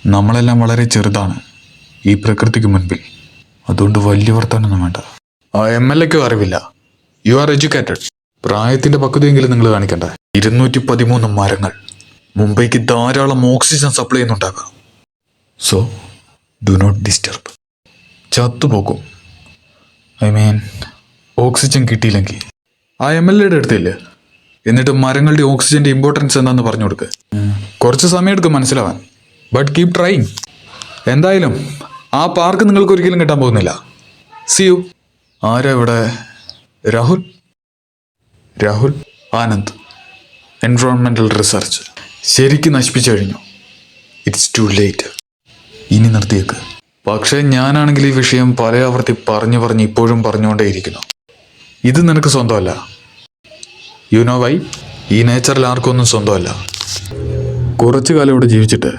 നമ്മളെല്ലാം വളരെ ചെറുതാണ് ഈ പ്രകൃതിക്ക് മുൻപിൽ. അതുകൊണ്ട് വലിയ വർത്താനൊന്നും വേണ്ട. ആ MLAക്കും അറിവില്ല. You are educated. പ്രായത്തിന്റെ പക്വതയെങ്കിലും നിങ്ങൾ കാണിക്കണ്ട. 213 മരങ്ങൾ മുംബൈക്ക് ധാരാളം ഓക്സിജൻ സപ്ലൈ ചെയ്യുന്നുണ്ടാകാം. So do not disturb. ചത്തുപോക്കും. ഓക്സിജൻ കിട്ടിയില്ലെങ്കിൽ ആ MLAയുടെ അടുത്തില്ലേ, എന്നിട്ട് മരങ്ങളുടെ ഓക്സിജന്റെ ഇമ്പോർട്ടൻസ് എന്താണെന്ന് പറഞ്ഞു കൊടുക്ക്. കുറച്ച് സമയം എടുക്കും മനസ്സിലാവാൻ, ബട്ട് കീപ് ട്രൈങ്. എന്തായാലും ആ പാർക്ക് നിങ്ങൾക്ക് ഒരിക്കലും കിട്ടാൻ പോകുന്നില്ല. See you. ആരാ ഇവിടെ? രാഹുൽ ആനന്ദ്. എൻവയോൺമെന്റൽ റിസർച്ച് ശരിക്കും നശിപ്പിച്ചു കഴിഞ്ഞു. It's too late. ഇനി നിർത്തിയേക്ക്. പക്ഷേ ഞാനാണെങ്കിൽ ഈ വിഷയം പല ആവർത്തി പറഞ്ഞ് ഇപ്പോഴും പറഞ്ഞുകൊണ്ടേയിരിക്കുന്നു. ഇത് നിനക്ക് സ്വന്തമല്ല. You know Y? ഈ നേച്ചറിൽ ആർക്കൊന്നും സ്വന്തമല്ല. കുറച്ചു കാലം ഇവിടെ ജീവിച്ചിട്ട്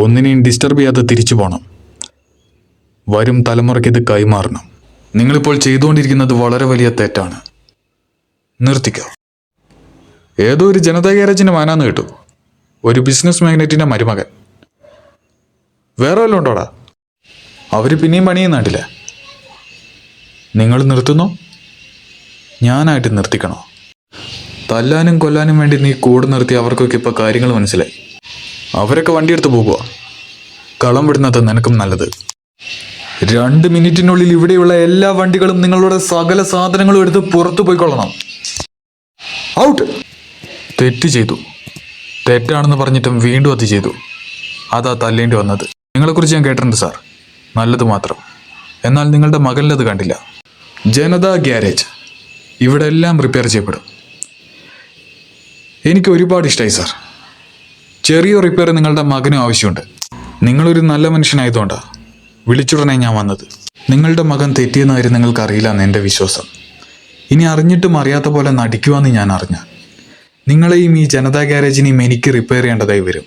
ഒന്നിനെയും ഡിസ്റ്റർബ് ചെയ്യാതെ തിരിച്ചു പോകണം. വരും തലമുറയ്ക്ക് ഇത് കൈമാറണം. നിങ്ങളിപ്പോൾ ചെയ്തുകൊണ്ടിരിക്കുന്നത് വളരെ വലിയ തെറ്റാണ്. നിർത്തിക്കോ. ഏതോ ഒരു ജനതാ ഗ്യാരേജിന്റെ മാനാന്ന് കേട്ടു. ഒരു ബിസിനസ് മാഗ്നറ്റിന്റെ മരുമകൻ. വേറെ വല്ലതും ഉണ്ടോടാ? അവര് പിന്നെയും പണിയും നാട്ടില്ല. നിങ്ങൾ നിർത്തുന്നോ? ഞാനായിട്ട് നിർത്തിക്കണോ? തല്ലാനും കൊല്ലാനും വേണ്ടി നീ കൂടെ നിർത്തി അവർക്കൊക്കെ ഇപ്പൊ കാര്യങ്ങൾ മനസ്സിലായി. അവരൊക്കെ വണ്ടിയെടുത്ത് പോകുക. കളം വിടുന്നത് നിനക്കും നല്ലത്. 2 മിനിറ്റിനുള്ളിൽ ഇവിടെയുള്ള എല്ലാ വണ്ടികളും നിങ്ങളുടെ സകല സാധനങ്ങളും എടുത്ത് പുറത്തു പോയിക്കൊള്ളണം. ഔട്ട്. തെറ്റ് ചെയ്തു. തെറ്റാണെന്ന് പറഞ്ഞിട്ടും വീണ്ടും അത് ചെയ്തു. അതാ തല്ലേണ്ടി വന്നത്. നിങ്ങളെക്കുറിച്ച് ഞാൻ കേട്ടിട്ടുണ്ട് സാർ, നല്ലത് മാത്രം. എന്നാൽ നിങ്ങളുടെ മകനിലത് കണ്ടില്ല. ജനതാ ഗ്യാരേജ് ഇവിടെ എല്ലാം റിപ്പയർ ചെയ്യപ്പെടും. എനിക്ക് ഒരുപാട് ഇഷ്ടമായി സാർ. ചെറിയ റിപ്പയർ നിങ്ങളുടെ മകനും ആവശ്യമുണ്ട്. നിങ്ങളൊരു നല്ല മനുഷ്യനായതുകൊണ്ടാണ് വിളിച്ചുടനെ ഞാൻ വന്നത്. നിങ്ങളുടെ മകൻ തെറ്റിയെന്നായിരുന്നു നിങ്ങൾക്ക് അറിയില്ല എന്ന് എൻ്റെ വിശ്വാസം. ഇനി അറിഞ്ഞിട്ടും അറിയാത്ത പോലെ നടിക്കുവാന്ന് ഞാൻ അറിഞ്ഞാൽ നിങ്ങളെയും ഈ ജനതാ ഗ്യാരേജിനെയും എനിക്ക് റിപ്പയർ ചെയ്യേണ്ടതായി വരും.